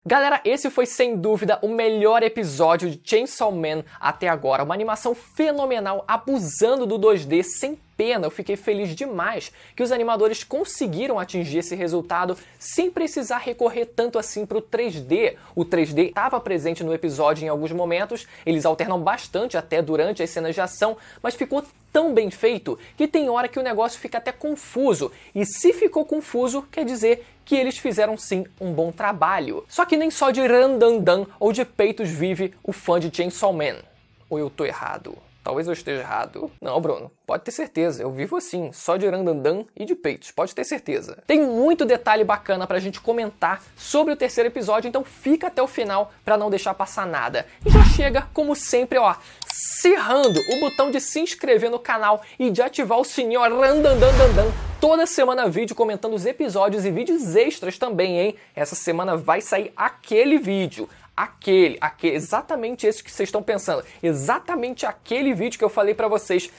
Galera, esse foi sem dúvida o melhor episódio de Chainsaw Man até agora. Uma animação fenomenal, abusando do 2D sem pena. Eu fiquei feliz demais que os animadores conseguiram atingir esse resultado sem precisar recorrer tanto assim para o 3D. O 3D estava presente no episódio em alguns momentos, eles alternam bastante até durante as cenas de ação, mas ficou tão bem feito que tem hora que o negócio fica até confuso. E se ficou confuso, quer dizer que eles fizeram sim um bom trabalho. Só que nem só de randandan ou de peitos vive o fã de Chainsaw Man. Ou eu tô errado? Talvez eu esteja errado. Não, Bruno, pode ter certeza, eu vivo assim, só de randandan e de peitos, pode ter certeza. Tem muito detalhe bacana pra gente comentar sobre o terceiro episódio, então fica até o final pra não deixar passar nada. E já chega, como sempre, ó, serrando o botão de se inscrever no canal e de ativar o sininho, ó, randandandandan. Toda semana vídeo comentando os episódios e vídeos extras também, hein? Essa semana vai sair aquele vídeo. Exatamente esse que vocês estão pensando. Exatamente aquele vídeo que eu falei pra vocês.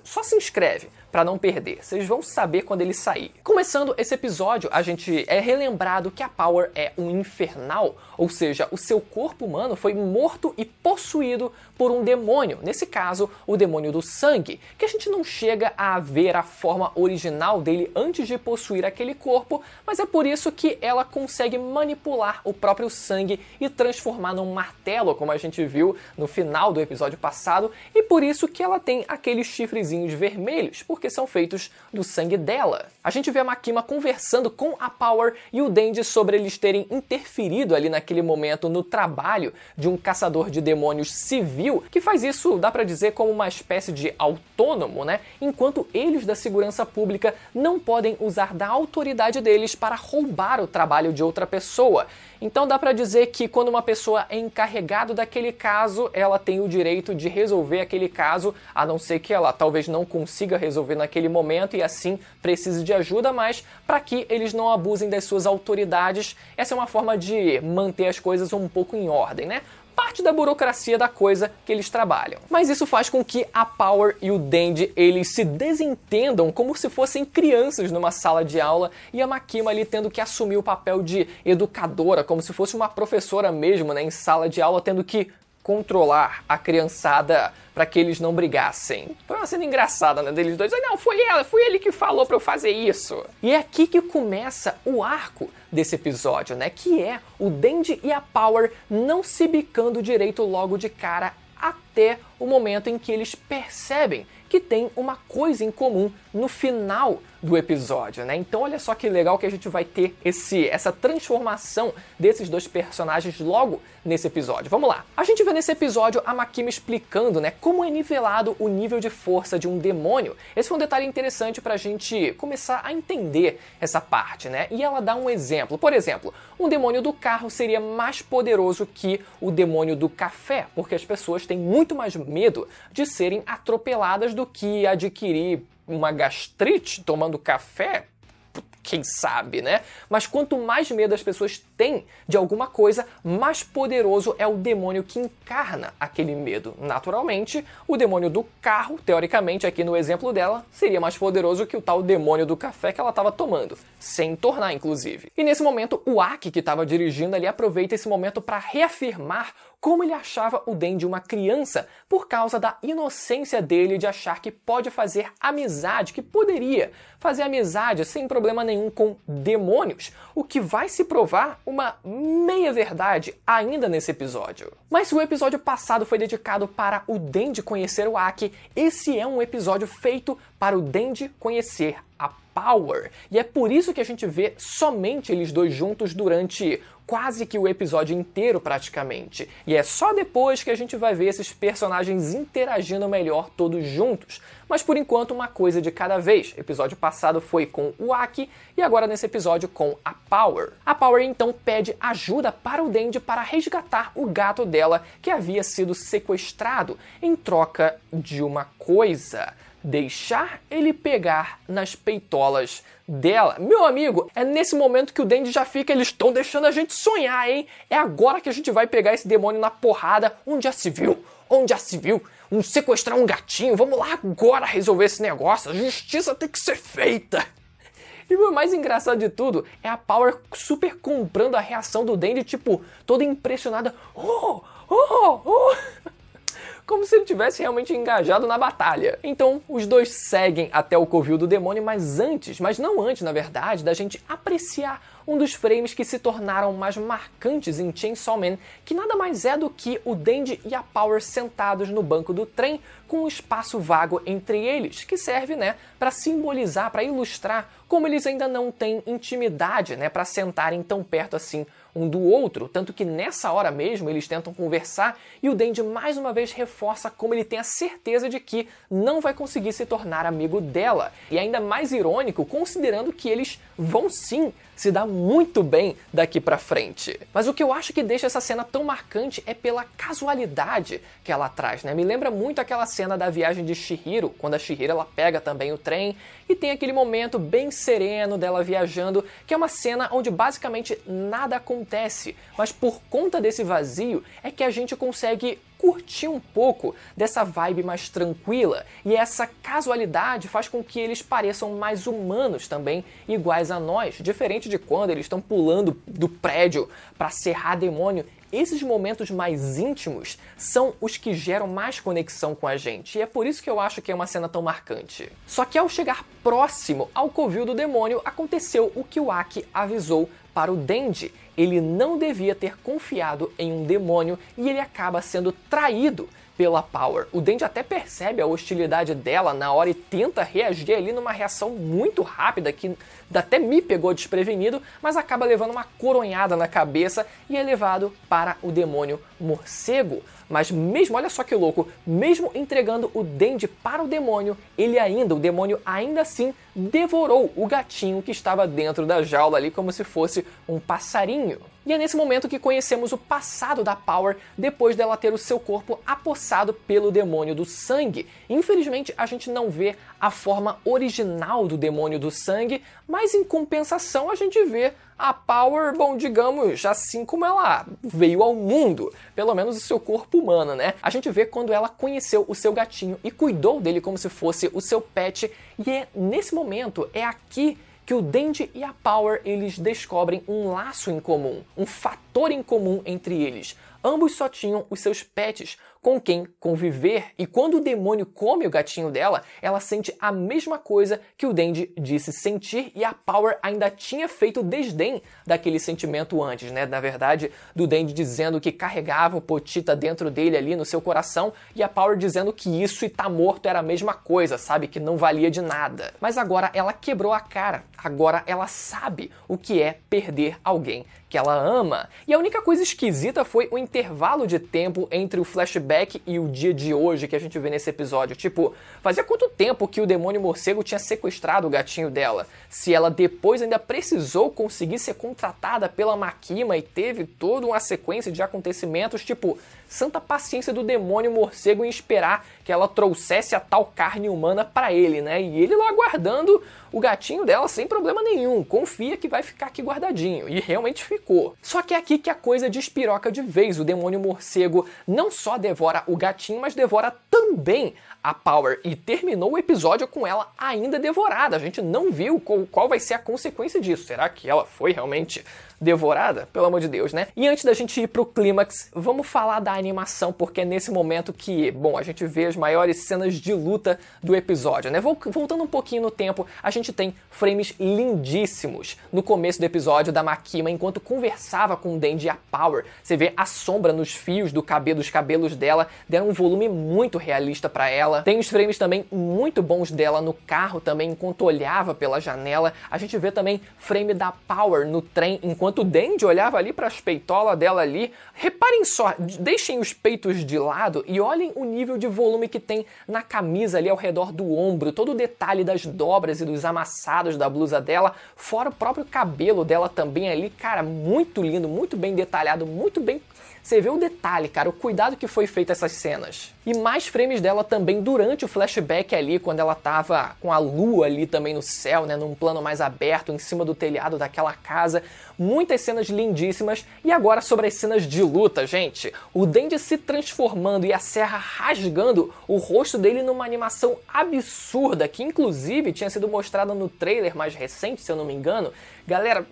Só se inscreve pra não perder. Vocês vão saber quando ele sair. Começando esse episódio, a gente é relembrado que a Power é um infernal, ou seja, o seu corpo humano foi morto e possuído por um demônio. Nesse caso, o demônio do sangue, que a gente não chega a ver a forma original dele antes de possuir aquele corpo, mas é por isso que ela consegue manipular o próprio sangue e transformar num martelo, como a gente viu no final do episódio passado, e por isso que ela tem aqueles chifrezinhos vermelhos, porque são feitos do sangue dela. A gente vê a Makima conversando com a Power e o Denji sobre eles terem interferido ali naquele momento no trabalho de um caçador de demônios civil, que faz isso, dá pra dizer, como uma espécie de autônomo, né? Enquanto eles da segurança pública não podem usar da autoridade deles para roubar o trabalho de outra pessoa. Então dá pra dizer que quando uma pessoa é encarregada daquele caso, ela tem o direito de resolver aquele caso, a não ser que ela talvez não consiga resolver naquele momento e assim precise de ajuda, mas para que eles não abusem das suas autoridades, essa é uma forma de manter as coisas um pouco em ordem, né? Parte da burocracia da coisa que eles trabalham. Mas isso faz com que a Power e o Denji, eles se desentendam como se fossem crianças numa sala de aula e a Makima ali tendo que assumir o papel de educadora, como se fosse uma professora mesmo, né, em sala de aula, tendo que controlar a criançada para que eles não brigassem. Foi uma cena engraçada, né, deles dois. Não, foi ele que falou para eu fazer isso. E é aqui que começa o arco desse episódio, né, que é o Denji e a Power não se bicando direito logo de cara até o momento em que eles percebem que tem uma coisa em comum no final do episódio, né? Então olha só que legal que a gente vai ter essa transformação desses dois personagens logo nesse episódio. Vamos lá. A gente vê nesse episódio a Makima explicando, né, como é nivelado o nível de força de um demônio. Esse foi um detalhe interessante pra gente começar a entender essa parte, né? E ela dá um exemplo. Por exemplo, um demônio do carro seria mais poderoso que o demônio do café, porque as pessoas têm muito mais medo de serem atropeladas do que adquirir uma gastrite tomando café, quem sabe, né? Mas quanto mais medo as pessoas têm de alguma coisa, mais poderoso é o demônio que encarna aquele medo. Naturalmente, o demônio do carro, teoricamente, aqui no exemplo dela, seria mais poderoso que o tal demônio do café que ela estava tomando, sem entornar, inclusive. E nesse momento, o Aki, que estava dirigindo ali, aproveita esse momento para reafirmar como ele achava o Denji uma criança por causa da inocência dele de achar que pode fazer amizade, que poderia fazer amizade sem problema nenhum com demônios, o que vai se provar uma meia-verdade ainda nesse episódio. Mas se o episódio passado foi dedicado para o Denji conhecer o Aki, esse é um episódio feito para o Denji conhecer a Power. E é por isso que a gente vê somente eles dois juntos durante quase que o episódio inteiro praticamente. E é só depois que a gente vai ver esses personagens interagindo melhor todos juntos. Mas por enquanto uma coisa de cada vez. O episódio passado foi com o Aki e agora nesse episódio com a Power. A Power então pede ajuda para o Denji para resgatar o gato dela que havia sido sequestrado em troca de uma coisa: deixar ele pegar nas peitolas dela. Meu amigo, é nesse momento que o Denji já fica, eles estão deixando a gente sonhar, hein? É agora que a gente vai pegar esse demônio na porrada. Onde já se viu? Onde já se viu? Sequestrar um gatinho? Vamos lá agora resolver esse negócio. A justiça tem que ser feita. E o mais engraçado de tudo é a Power super comprando a reação do Dandy, tipo, toda impressionada. Oh, oh, oh! Como se ele tivesse realmente engajado na batalha. Então, os dois seguem até o covil do demônio, mas não antes, na verdade, da gente apreciar um dos frames que se tornaram mais marcantes em Chainsaw Man, que nada mais é do que o Dandy e a Power sentados no banco do trem, com um espaço vago entre eles, que serve, para simbolizar, para ilustrar como eles ainda não têm intimidade, para sentarem tão perto assim um do outro, tanto que nessa hora mesmo eles tentam conversar e o Dandy mais uma vez reforça como ele tem a certeza de que não vai conseguir se tornar amigo dela. E ainda mais irônico, considerando que eles vão sim se dar muito bem daqui pra frente. Mas o que eu acho que deixa essa cena tão marcante é pela casualidade que ela traz, Me lembra muito aquela cena da viagem de Chihiro, quando a Chihiro ela pega também o trem e tem aquele momento bem sereno dela viajando, que é uma cena onde basicamente nada acontece, mas por conta desse vazio é que a gente consegue curtir um pouco dessa vibe mais tranquila, e essa casualidade faz com que eles pareçam mais humanos também, iguais a nós, diferente de quando eles estão pulando do prédio para serrar demônio. Esses momentos mais íntimos são os que geram mais conexão com a gente, e é por isso que eu acho que é uma cena tão marcante. Só que ao chegar próximo ao covil do demônio, aconteceu o que o Aki avisou para o Dandy. Ele não devia ter confiado em um demônio e ele acaba sendo traído pela Power. O Dandy até percebe a hostilidade dela na hora e tenta reagir ali numa reação muito rápida que até me pegou desprevenido, mas acaba levando uma coronhada na cabeça e é levado para o demônio morcego. Mas mesmo, olha só que louco, mesmo entregando o Dandy para o demônio, o demônio ainda assim devorou o gatinho que estava dentro da jaula ali como se fosse um passarinho. E é nesse momento que conhecemos o passado da Power depois dela ter o seu corpo apossado pelo demônio do sangue. Infelizmente a gente não vê a forma original do demônio do sangue, mas em compensação a gente vê a Power, bom, digamos, assim como ela veio ao mundo, pelo menos o seu corpo humano, A gente vê quando ela conheceu o seu gatinho e cuidou dele como se fosse o seu pet, e é nesse momento, é aqui que o Dandy e a Power eles descobrem um laço em comum, um fator em comum entre eles. Ambos só tinham os seus pets com quem conviver, e quando o demônio come o gatinho dela, ela sente a mesma coisa que o Dandy disse sentir, e a Power ainda tinha feito desdém daquele sentimento antes, Na verdade, do Dandy dizendo que carregava o Potita dentro dele ali no seu coração, e a Power dizendo que isso e tá morto era a mesma coisa, sabe? Que não valia de nada. Mas agora ela quebrou a cara, agora ela sabe o que é perder alguém que ela ama. E a única coisa esquisita foi o intervalo de tempo entre o flashback e o dia de hoje que a gente vê nesse episódio. Tipo, fazia quanto tempo que o demônio morcego tinha sequestrado o gatinho dela? Se ela depois ainda precisou conseguir ser contratada pela Makima e teve toda uma sequência de acontecimentos, tipo, santa paciência do demônio morcego em esperar que ela trouxesse a tal carne humana pra ele, E ele lá guardando o gatinho dela sem problema nenhum, confia que vai ficar aqui guardadinho, e realmente ficou. Só que é aqui que a coisa despiroca de vez, o demônio morcego não só devora o gatinho, mas devora também a Power, e terminou o episódio com ela ainda devorada. A gente não viu qual vai ser a consequência disso. Será que ela foi realmente devorada? Pelo amor de Deus, E antes da gente ir pro clímax, vamos falar da animação, porque é nesse momento que, bom, a gente vê as maiores cenas de luta do episódio, Voltando um pouquinho no tempo, a gente tem frames lindíssimos no começo do episódio da Makima, enquanto conversava com o Dandy e a Power. Você vê a sombra nos fios dos cabelos dela, deram um volume muito realista pra ela. Tem os frames também muito bons dela no carro também, enquanto olhava pela janela. A gente vê também frame da Power no trem, enquanto o Dandy olhava ali para as peitolas dela ali. Reparem só, deixem os peitos de lado e olhem o nível de volume que tem na camisa ali ao redor do ombro, todo o detalhe das dobras e dos amassados da blusa dela, fora o próprio cabelo dela também ali, cara, muito lindo, muito bem detalhado, muito bem. Você vê o detalhe, cara, o cuidado que foi feito essas cenas. E mais frames dela também durante o flashback ali, quando ela tava com a lua ali também no céu, num plano mais aberto, em cima do telhado daquela casa. muitas cenas lindíssimas. E agora sobre as cenas de luta, gente. O Denji se transformando e a serra rasgando o rosto dele numa animação absurda, que inclusive tinha sido mostrada no trailer mais recente, se eu não me engano. Galera,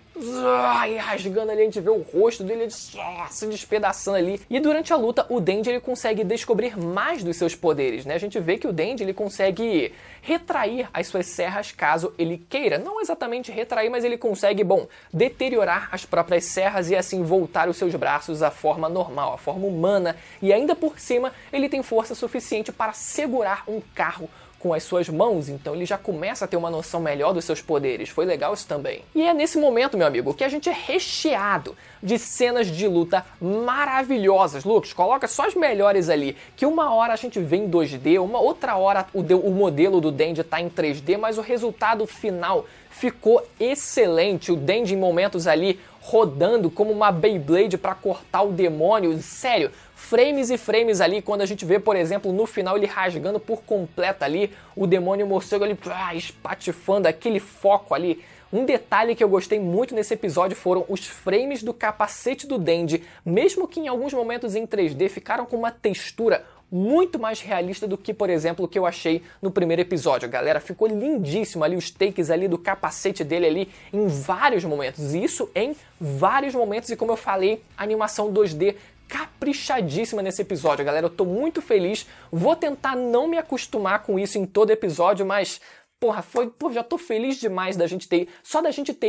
rasgando ali, a gente vê o rosto dele se despedaçando ali. E durante a luta, o Denji ele consegue descobrir mais dos seus poderes, né? A gente vê que o Denji ele consegue retrair as suas serras caso ele queira. Não exatamente retrair, mas ele consegue, bom, deteriorar as próprias serras e assim voltar os seus braços à forma normal, à forma humana. E ainda por cima, ele tem força suficiente para segurar um carro com as suas mãos, então ele já começa a ter uma noção melhor dos seus poderes. Foi legal isso também. E é nesse momento, meu amigo, que a gente é recheado de cenas de luta maravilhosas. Lucas, coloca só as melhores ali, que uma hora a gente vê em 2D, uma outra hora o modelo do Denji tá em 3D, mas o resultado final ficou excelente. O Denji em momentos ali rodando como uma Beyblade para cortar o demônio. Sério, frames e frames ali, quando a gente vê, por exemplo, no final ele rasgando por completo ali, o demônio morcego ali espatifando, aquele foco ali. Um detalhe que eu gostei muito nesse episódio foram os frames do capacete do Denji, mesmo que em alguns momentos em 3D ficaram com uma textura muito mais realista do que, por exemplo, o que eu achei no primeiro episódio. Galera, ficou lindíssimo ali os takes ali do capacete dele ali em vários momentos. E isso em vários momentos. E como eu falei, animação 2D caprichadíssima nesse episódio, galera. Eu tô muito feliz. Vou tentar não me acostumar com isso em todo episódio, mas porra, já tô feliz demais da gente ter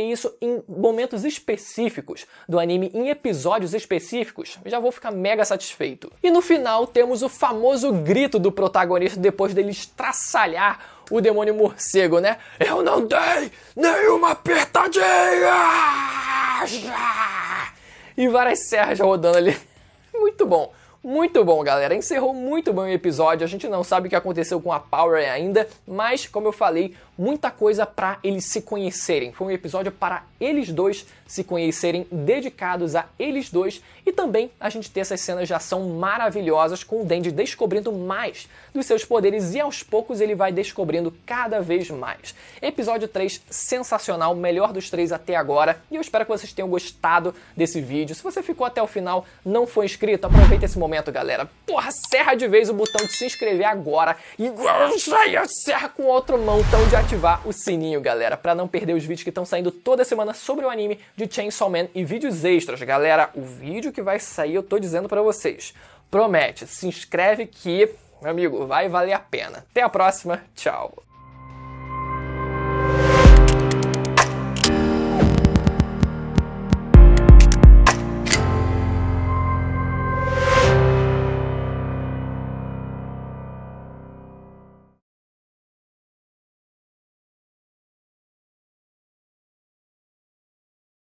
isso em momentos específicos do anime, em episódios específicos, já vou ficar mega satisfeito. E no final temos o famoso grito do protagonista depois dele estraçalhar o demônio morcego, né? Eu não dei nenhuma apertadinha! E várias serras rodando ali. Muito bom, galera. Encerrou muito bem o episódio. A gente não sabe o que aconteceu com a Power ainda, mas, como eu falei, muita coisa para eles se conhecerem. Foi um episódio para eles dois se conhecerem, dedicados a eles dois, e também a gente ter essas cenas de ação maravilhosas com o Denji descobrindo mais dos seus poderes e aos poucos ele vai descobrindo cada vez mais. Episódio 3 sensacional, melhor dos 3 até agora, e eu espero que vocês tenham gostado desse vídeo. Se você ficou até o final, não foi inscrito, aproveita esse momento, galera. Porra, serra de vez o botão de se inscrever agora e serra com a outra mão, então de ativar o sininho, galera, para não perder os vídeos que estão saindo toda semana sobre o anime de Chainsaw Man e vídeos extras. Galera, o vídeo que vai sair, eu tô dizendo pra vocês, promete, se inscreve que, meu amigo, vai valer a pena. Até a próxima, tchau!